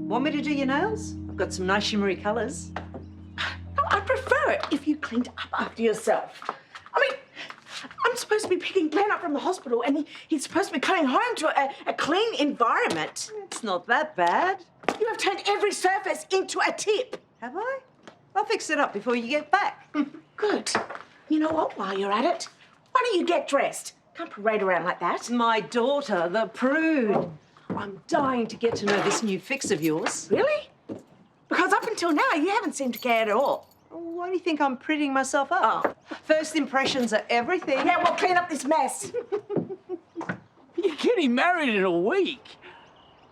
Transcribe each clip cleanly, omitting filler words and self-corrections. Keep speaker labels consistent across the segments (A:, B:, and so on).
A: Want me to do your nails? I've got some nice shimmery colours.
B: No, I prefer it if you cleaned up after yourself. I mean, I'm supposed to be picking Glenn up from the hospital and he's supposed to be coming home to a clean environment.
A: It's not that bad.
B: You have turned every surface into a tip.
A: Have I? I'll fix it up before you get back.
B: Good. You know what, while you're at it, why don't you get dressed? Can't parade around like that.
A: My daughter, the prude. I'm dying to get to know this new fix of yours.
B: Really? Because up until now, you haven't seemed to care at all.
A: Why do you think I'm prettying myself up?
B: Oh.
A: First impressions are everything.
B: Yeah, well, clean up this mess.
C: You're getting married in a week.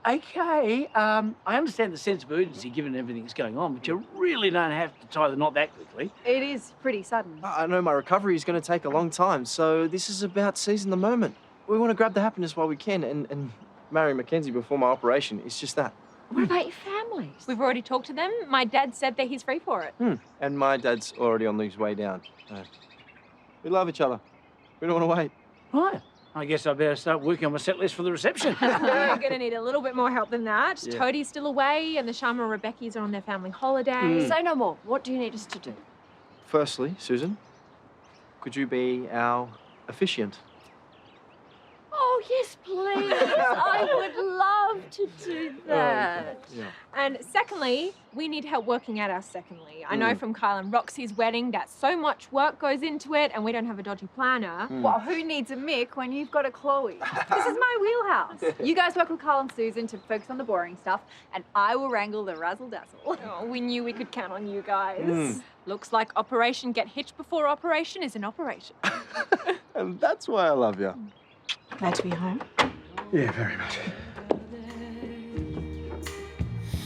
C: Okay, I understand the sense of urgency given everything that's going on, but you really don't have to tie the knot that quickly.
D: It is pretty sudden.
E: I know my recovery is going to take a long time, so this is about seizing the moment. We want to grab the happiness while we can, and marrying Mackenzie before my operation is just that.
D: What about your families?
F: We've already talked to them. My dad said that he's free for it.
E: And my dad's already on his way down. We love each other. We don't want to wait.
C: Right. I guess I better start working on my set list for the reception.
F: We're going to need a little bit more help than that.
E: Yeah.
F: Toadie's still away and the Sharma and Rebeccas are on their family holiday.
D: Say no more. What do you need us to do?
E: Firstly, Susan, could you be our officiant?
D: Oh, yes, please. I would love to do that.
E: Yeah.
F: And secondly, we need help working out our secondly. I know from Karl and Roxy's wedding that so much work goes into it and we don't have a dodgy planner.
D: Well, who needs a Mick when you've got a Chloe? This is my wheelhouse. You guys work with Karl and Susan to focus on the boring stuff, and I will wrangle the razzle-dazzle.
F: Oh, we knew we could count on you guys. Looks like Operation Get Hitched Before Operation is an operation.
E: And that's why I love you.
B: Glad to be home.
E: Yeah, very much.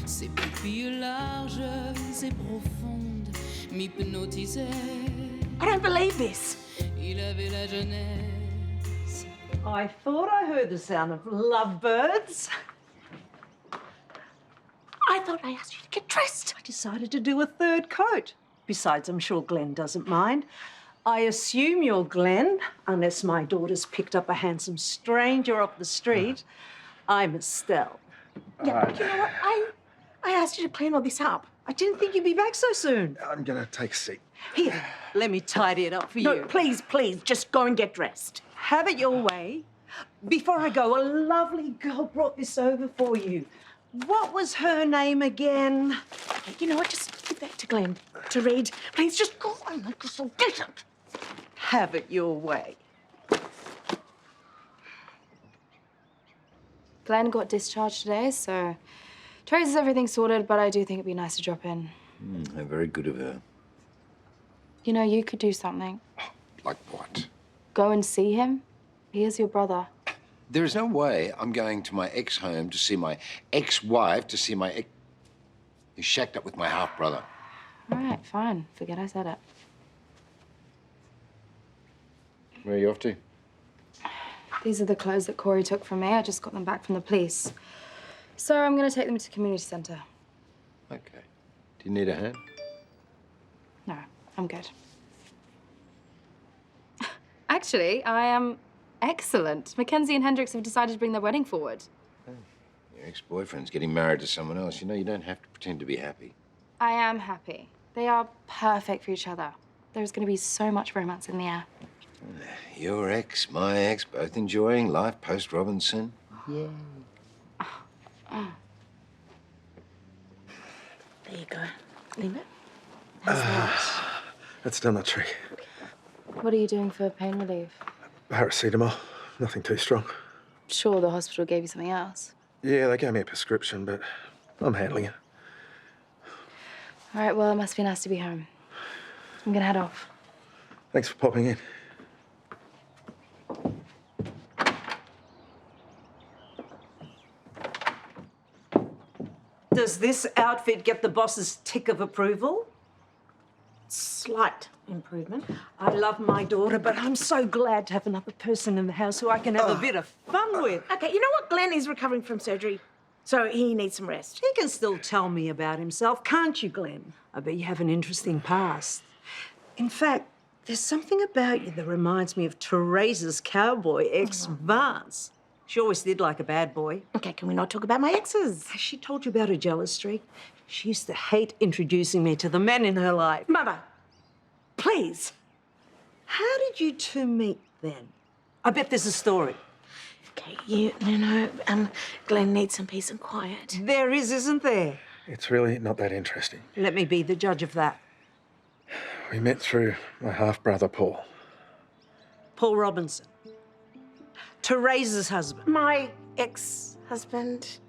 G: Ses pupilles larges et profondes m'hypnotisaient.
B: I don't believe this.
G: Il avait la jeunesse.
A: I thought I heard the sound of lovebirds.
B: I thought I asked you to get dressed.
A: I decided to do a third coat. Besides, I'm sure Glenn doesn't mind. I assume you're Glenn, unless my daughter's picked up a handsome stranger off the street. I'm Estelle.
B: Yeah, but you know what? I asked you to clean all this up.
A: I didn't think you'd be back so soon.
H: I'm gonna take a seat.
A: Here, let me tidy it up for
B: No,
A: you.
B: please, just go and get dressed.
A: Have it your way. Before I go, a lovely girl brought this over for you. What was her name again?
B: You know what? Just give that to Glenn to read. Please, just go on like this. I'll get it.
A: Have it your way.
I: Glenn got discharged today, so Terese has everything sorted, but I do think it'd be nice to drop in.
J: Very good of her.
I: You know, you could do something.
J: Like what?
I: Go and see him. He is your brother.
J: There is no way I'm going to my ex-home to see my ex-wife, to see my ex... He's shacked up with my half-brother.
I: All right, fine. Forget I said it.
J: Where are you off to?
I: These are the clothes that Corey took from me. I just got them back from the police. So I'm going to take them to the community centre.
J: Okay. Do you need a hand?
I: No, I'm good. Actually, I am excellent. Mackenzie and Hendrix have decided to bring their wedding forward.
J: Oh, your ex-boyfriend's getting married to someone else. You know, you don't have to pretend to be happy.
I: I am happy. They are perfect for each other. There's going to be so much romance in the air.
J: Your ex, my ex, both enjoying life post-Robinson.
B: There you go. Leave it. How's that?
H: That's done the trick.
I: What are you doing for pain relief?
H: Paracetamol. Nothing too strong.
I: Sure, the hospital gave you something else.
H: Yeah, they gave me a prescription, but I'm handling it.
I: All right, well, it must be nice to be home. I'm gonna head off.
H: Thanks for popping in.
A: Does this outfit get the boss's tick of approval?
B: Slight improvement.
A: I love my daughter, but I'm so glad to have another person in the house who I can have a bit of fun with.
B: Okay, you know what? Glenn is recovering from surgery, so he needs some rest.
A: He can still tell me about himself, can't you, Glenn? I bet you have an interesting past. In fact, there's something about you that reminds me of Teresa's cowboy ex, Vance. She always did like a bad boy.
B: Okay, can we not talk about my exes?
A: Has she told you about her jealous streak? She used to hate introducing me to the men in her life.
B: Mother, please.
A: How did you two meet then? I bet there's a story.
B: Okay, Glenn needs some peace and quiet.
A: There is, isn't there?
H: It's really not that interesting.
A: Let me be the judge of that.
H: We met through my half-brother, Paul.
A: Paul Robinson. Terese's husband.
B: My ex-husband.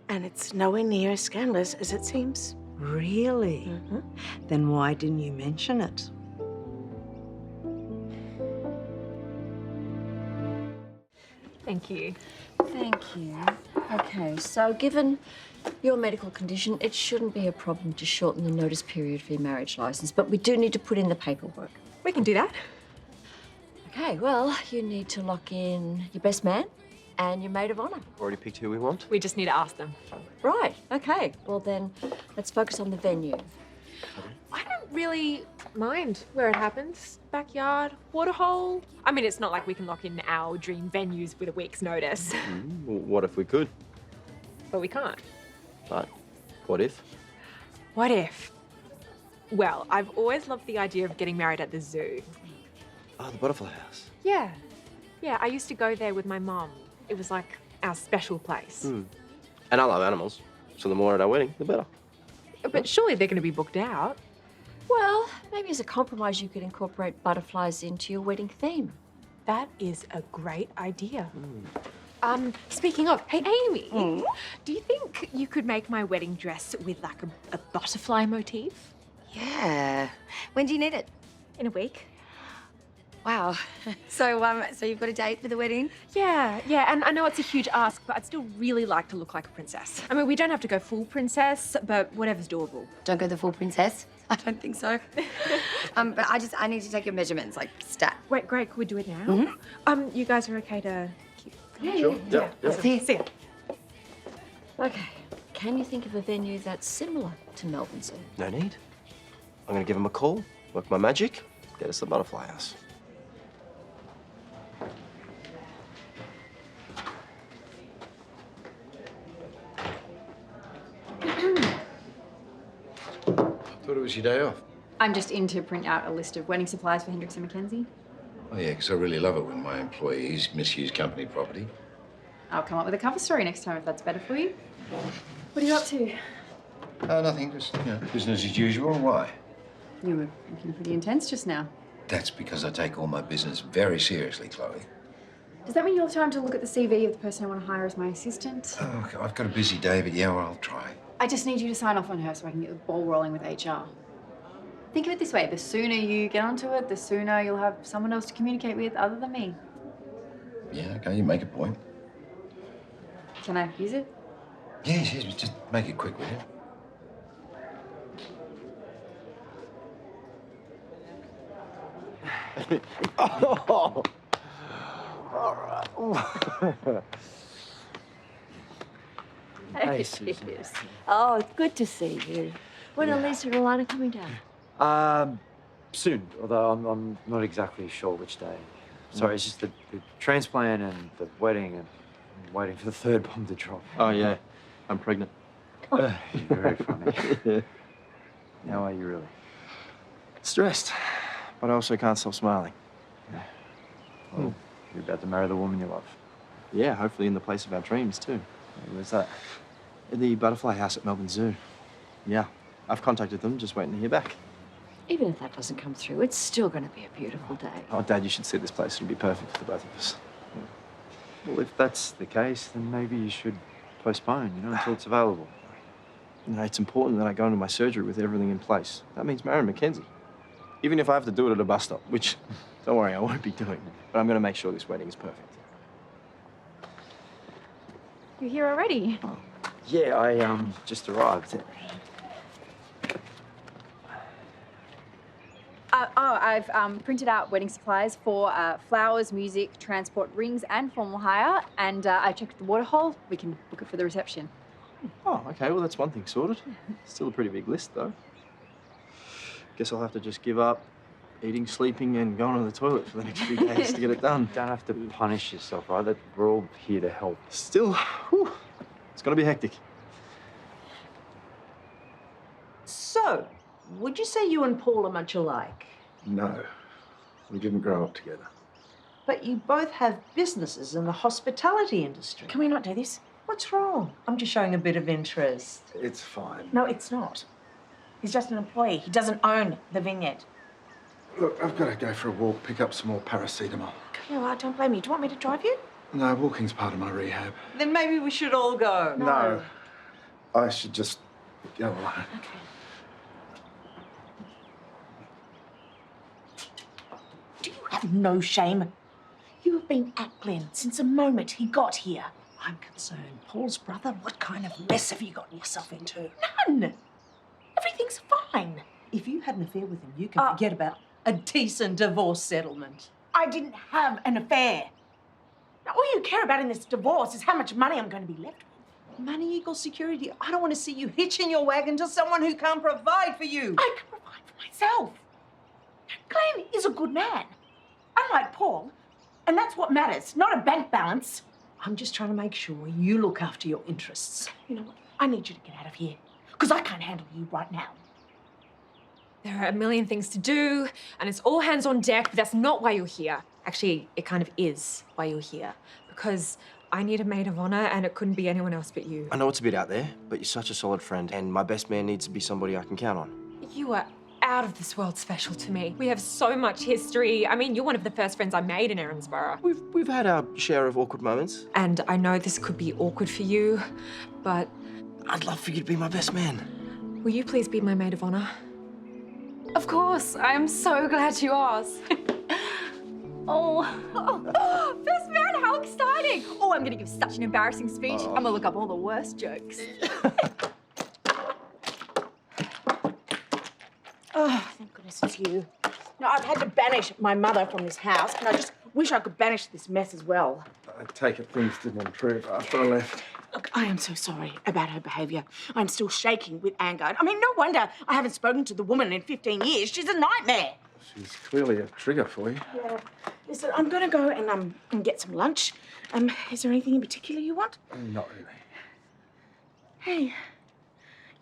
B: And it's nowhere near as scandalous as it seems.
A: Really?
B: Mm-hmm.
A: Then why didn't you mention it?
F: Thank you.
K: Thank you. Okay, so given your medical condition, it shouldn't be a problem to shorten the notice period for your marriage license, but we do need to put in the paperwork.
F: We can do that.
K: Okay, well, you need to lock in your best man and your maid of honour.
E: Already picked who we want?
F: We just need to ask them.
K: Right, okay. Well then, let's focus on the venue.
F: I don't really mind where it happens. Backyard, waterhole. I mean, it's not like we can lock in our dream venues with a week's notice.
E: Well, what if we could?
F: But we can't.
E: But what if?
F: What if? Well, I've always loved the idea of getting married at the zoo.
E: Oh, the butterfly house.
F: Yeah. Yeah, I used to go there with my mum. It was like our special place.
E: And I love animals, so the more at our wedding, the better.
F: But surely they're going to be booked out.
K: Well, maybe as a compromise you could incorporate butterflies into your wedding theme.
F: That is a great idea. Speaking of, hey, Amy, do you think you could make my wedding dress with like a butterfly motif?
L: Yeah. When do you need it?
F: In a week.
L: Wow. So you've got a date for the wedding?
F: Yeah, and I know it's a huge ask, but I'd still really like to look like a princess. I mean, we don't have to go full princess, but whatever's doable.
L: Don't go the full princess. I don't think so. But I need to take your measurements, like stat.
F: Wait, great, could we do it now? You guys are okay to keep...
E: Sure. Yeah.
F: See you.
K: Okay. Can you think of a venue that's similar to Melbourne Zoo?
E: No need. I'm going to give him a call, work my magic, get us the butterfly house.
J: Thought it was your day off.
D: I'm just in to print out a list of wedding supplies for Hendrix and Mackenzie.
J: Oh, yeah, because I really love it when my employees misuse company property.
D: I'll come up with a cover story next time if that's better for you. What are you up to?
J: Nothing, just, business as usual. Why?
D: You were looking pretty intense just now.
J: That's because I take all my business very seriously, Chloe.
D: Does that mean you'll have time to look at the CV of the person I want to hire as my assistant?
J: Oh, I've got a busy day, but yeah, well, I'll try.
D: I just need you to sign off on her so I can get the ball rolling with HR. Think of it this way, the sooner you get onto it, the sooner you'll have someone else to communicate with other than me.
J: Yeah, okay, you make a point.
D: Can I use it?
J: Yes, but just make it quick, will you?
E: Oh! All right. Hey, Susan.
K: Oh, it's good to see you. When are Lisa and Alana coming down?
M: Soon, although I'm not exactly sure which day. Sorry, it's just the transplant and the wedding, and I'm waiting for the third bomb to drop.
E: Oh, yeah. I'm pregnant.
M: You're very funny. How are you really?
E: Stressed, but I also can't stop smiling.
M: Well, you're about to marry the woman you love.
E: Yeah, hopefully in the place of our dreams, too.
M: Where's that?
E: At the butterfly house at Melbourne Zoo. Yeah, I've contacted them, just waiting to hear back.
K: Even if that doesn't come through, it's still going to be a beautiful day.
E: Oh, Dad, you should see this place. It'll be perfect for the both of us.
M: Well, if that's the case, then maybe you should postpone, until it's available.
E: It's important that I go into my surgery with everything in place. That means marrying Mackenzie. Even if I have to do it at a bus stop, which, don't worry, I won't be doing. But I'm going to make sure this wedding is perfect.
D: You're here already.
M: Yeah, I just arrived.
D: I've printed out wedding supplies for flowers, music, transport, rings, and formal hire. And I checked the waterhole. We can book it for the reception.
E: Oh, okay, well, that's one thing sorted. Still a pretty big list, though. Guess I'll have to just give up eating, sleeping, and going to the toilet for the next few days to get it done.
M: Don't have to punish yourself, right? We're all here to help.
E: Still, whew, it's going to be hectic.
A: So, would you say you and Paul are much alike?
H: No, we didn't grow up together.
A: But you both have businesses in the hospitality industry.
B: Can we not do this?
A: What's wrong? I'm just showing a bit of interest.
H: It's fine.
B: No, it's not. He's just an employee. He doesn't own the vineyard.
H: Look, I've got to go for a walk, pick up some more paracetamol.
B: You know what? Don't blame me. Do you want me to drive you?
H: No, walking's part of my rehab.
A: Then maybe we should all go.
H: No. I should just go alone.
B: Okay. Do you have no shame? You have been at Glen since the moment he got here.
A: I'm concerned. Paul's brother, what kind of mess have you gotten yourself into?
B: None. Everything's fine.
A: If you had an affair with him, you can forget about a decent divorce settlement.
B: I didn't have an affair. Now, all you care about in this divorce is how much money I'm going to be left with.
A: Money equals security. I don't want to see you hitching your wagon to someone who can't provide for you.
B: I can provide for myself. Glenn is a good man, unlike Paul, and that's what matters, not a bank balance.
A: I'm just trying to make sure you look after your interests.
B: You know what? I need you to get out of here, because I can't handle you right now.
F: There are a million things to do, and it's all hands on deck, but that's not why you're here. Actually, it kind of is why you're here, because I need a maid of honor, and it couldn't be anyone else but you.
E: I know it's a bit out there, but you're such a solid friend, and my best man needs to be somebody I can count on.
F: You are out of this world special to me. We have so much history. I mean, you're one of the first friends I made in Erinsborough.
E: We've had our share of awkward moments.
F: And I know this could be awkward for you, but
E: I'd love for you to be my best man.
F: will you please be my maid of honor? Of course. I'm so glad you asked.
D: Best man, how exciting! Oh, I'm gonna give such an embarrassing speech. I'm gonna look up all the worst jokes.
B: Oh, thank goodness it's you. Now, I've had to banish my mother from this house, and I just wish I could banish this mess as well.
H: I take it things didn't improve after I left.
B: Look, I am so sorry about her behaviour. I'm still shaking with anger. I mean, no wonder I haven't spoken to the woman in 15 years. She's a nightmare.
H: She's clearly a trigger for you.
B: Yeah. Listen, I'm going to go and get some lunch. Is there anything in particular you want?
H: Not really.
B: Hey,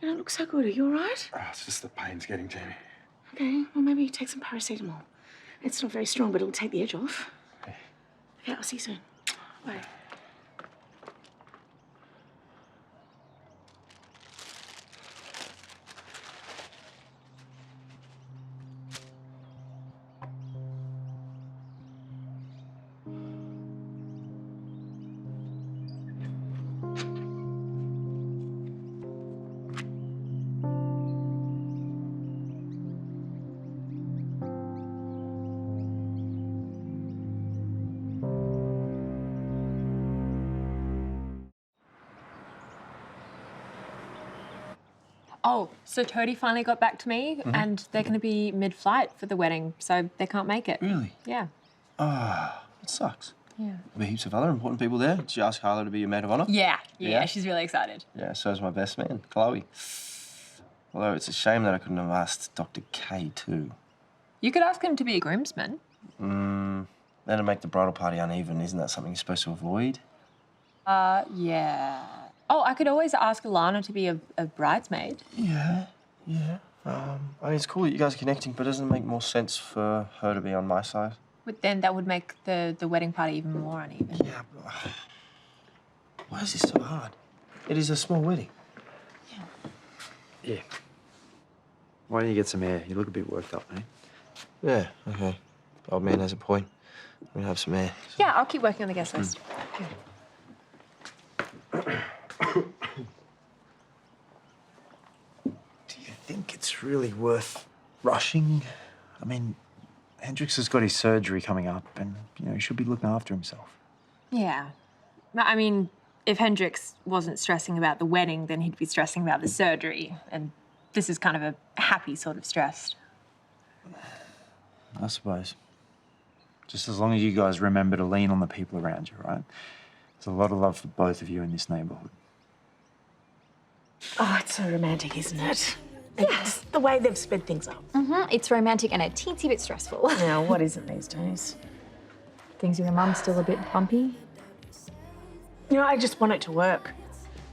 B: you don't look so good. Are you all right?
H: Oh, it's just the pain's getting to me.
B: Okay, well, maybe take some paracetamol. It's not very strong, but it'll take the edge off. Okay, I'll see you soon. Bye.
F: Oh, so Toadie finally got back to me, and they're going to be mid-flight for the wedding, so they can't make it.
E: Really?
F: Yeah.
E: Ah, it sucks.
F: Yeah.
E: There'll be heaps of other important people there. Did you ask Harlow to be your maid of honor?
F: Yeah, she's really excited.
E: Yeah, so's my best man, Chloe. Although it's a shame that I couldn't have asked Dr. K too.
F: You could ask him to be a groomsman.
E: That'd make the bridal party uneven. Isn't that something you're supposed to avoid?
F: Yeah. Oh, I could always ask Alana to be a bridesmaid.
E: Yeah. I mean, it's cool that you guys are connecting, but doesn't it make more sense for her to be on my side?
F: But then that would make the wedding party even more uneven.
E: Yeah, but why is this so hard? It is a small wedding.
M: Yeah. Why don't you get some air? You look a bit worked up, mate.
E: Yeah, okay. Old man has a point. I'm gonna have some air.
F: Yeah, I'll keep working on the guest list.
M: Do you think it's really worth rushing? I mean, Hendrix has got his surgery coming up and, he should be looking after himself.
F: Yeah. I mean, if Hendrix wasn't stressing about the wedding, then he'd be stressing about the surgery. And this is kind of a happy sort of stress.
M: I suppose. Just as long as you guys remember to lean on the people around you, right? There's a lot of love for both of you in this neighbourhood.
B: Oh, it's so romantic, isn't it? And just the way they've sped things up.
D: It's romantic and a teensy bit stressful.
B: Now, what isn't these days?
D: Things with your mum still a bit bumpy?
B: You know, I just want it to work.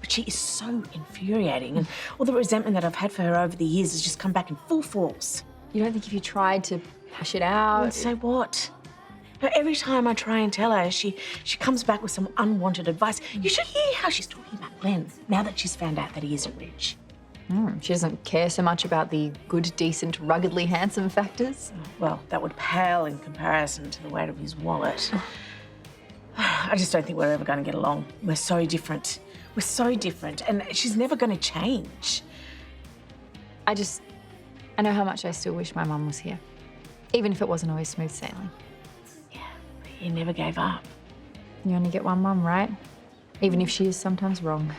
B: But she is so infuriating, and all the resentment that I've had for her over the years has just come back in full force.
D: You don't think if you tried to hash it out?
B: And so what? Now, every time I try and tell her, she comes back with some unwanted advice. You should hear how she's talking about Glenn now that she's found out that he isn't rich.
D: She doesn't care so much about the good, decent, ruggedly handsome factors.
B: Well, that would pale in comparison to the weight of his wallet. I just don't think we're ever going to get along. We're so different. We're so different, and she's never going to change.
D: I know how much I still wish my mum was here, even if it wasn't always smooth sailing.
B: Yeah, but you never gave up.
D: You only get one mum, right? Even if she is sometimes wrong.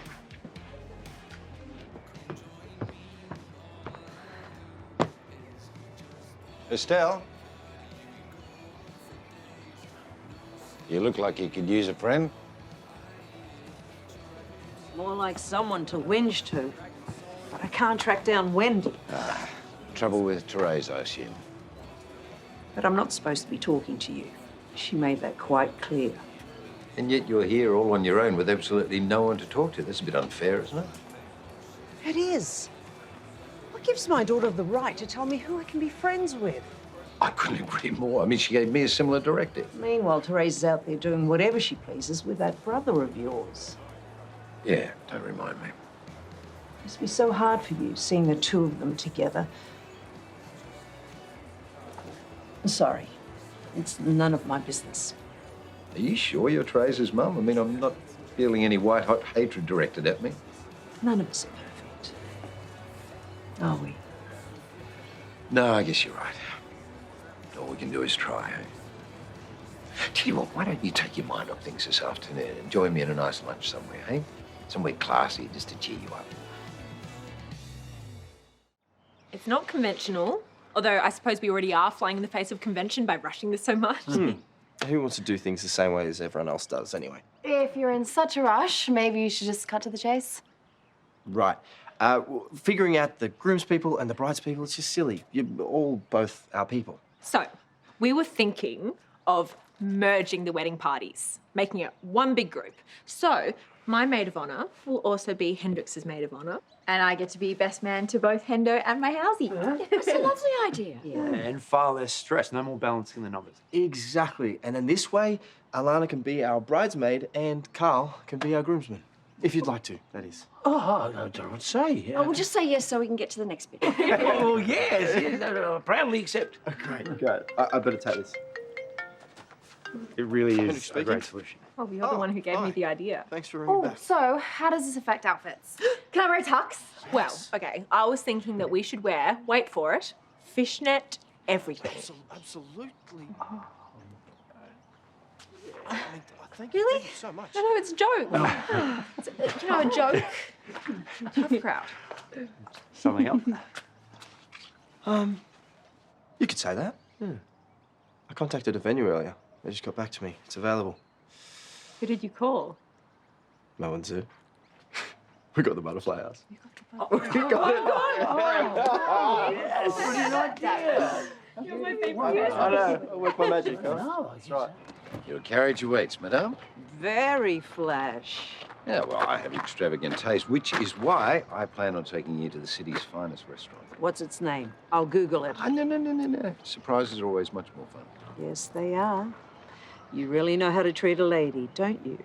J: Estelle? You look like you could use a friend.
A: More like someone to whinge to. But I can't track down Wendy.
J: Trouble with Terese, I assume.
A: But I'm not supposed to be talking to you. She made that quite clear.
J: And yet you're here all on your own with absolutely no one to talk to. That's a bit unfair, isn't it?
A: It is. What gives my daughter the right to tell me who I can be friends with?
J: I couldn't agree more. I mean, she gave me a similar directive.
A: Meanwhile, Terese's out there doing whatever she pleases with that brother of yours.
J: Yeah, don't remind me.
A: It must be so hard for you, seeing the two of them together. I'm sorry. It's none of my business.
J: Are you sure you're Terese's mum? I mean, I'm not feeling any white-hot hatred directed at me.
A: None of us are perfect. Are we?
J: No, I guess you're right. All we can do is try, eh? Tell you what, why don't you take your mind off things this afternoon and join me in a nice lunch somewhere, eh? Somewhere classy, just to cheer you up.
F: It's not conventional, although I suppose we already are flying in the face of convention by rushing this so much.
E: Who wants to do things the same way as everyone else does, anyway?
I: If you're in such a rush, maybe you should just cut to the chase.
E: Right. Figuring out the groomspeople and the bridespeople, it's just silly. You're all both our people.
F: So, we were thinking of merging the wedding parties, making it one big group. So, my maid of honour will also be Hendrix's maid of honour.
D: And I get to be best man to both Hendo and my housie.
K: That's a lovely idea.
M: And far less stress, no more balancing the numbers.
E: Exactly. And then this way, Alana can be our bridesmaid and Karl can be our groomsman. If you'd like to, that is.
C: Oh, I don't know what to say.
K: Oh, we'll just say yes so we can get to the next bit.
C: Oh, yes, no, proudly accept.
E: Great. I better take this.
M: It really is a
E: speaking.
M: great solution.
F: Oh, you're the one who gave me the idea.
E: Thanks for ringing
I: Oh,
E: back.
I: so how does this affect outfits? Can I wear a tux?
F: Well, okay, I was thinking that we should wear, wait for it, fishnet everything.
E: Absolutely. Thank
F: Really?
E: you so much.
F: No, it's a joke. It's, a joke. Tough crowd.
M: Something else?
E: You could say that. Yeah. I contacted a venue earlier. They just got back to me. It's available.
F: Who did you call?
E: Melbourne Zoo. We got the butterfly house.
F: You're my favourite.
E: I know. I work my magic, huh?
C: No,
E: That's right.
J: Your carriage awaits, madame.
A: Very flash.
J: Yeah, well, I have extravagant taste, which is why I plan on taking you to the city's finest restaurant.
A: What's its name? I'll Google it.
J: No. Surprises are always much more fun.
A: Yes, they are. You really know how to treat a lady, don't you?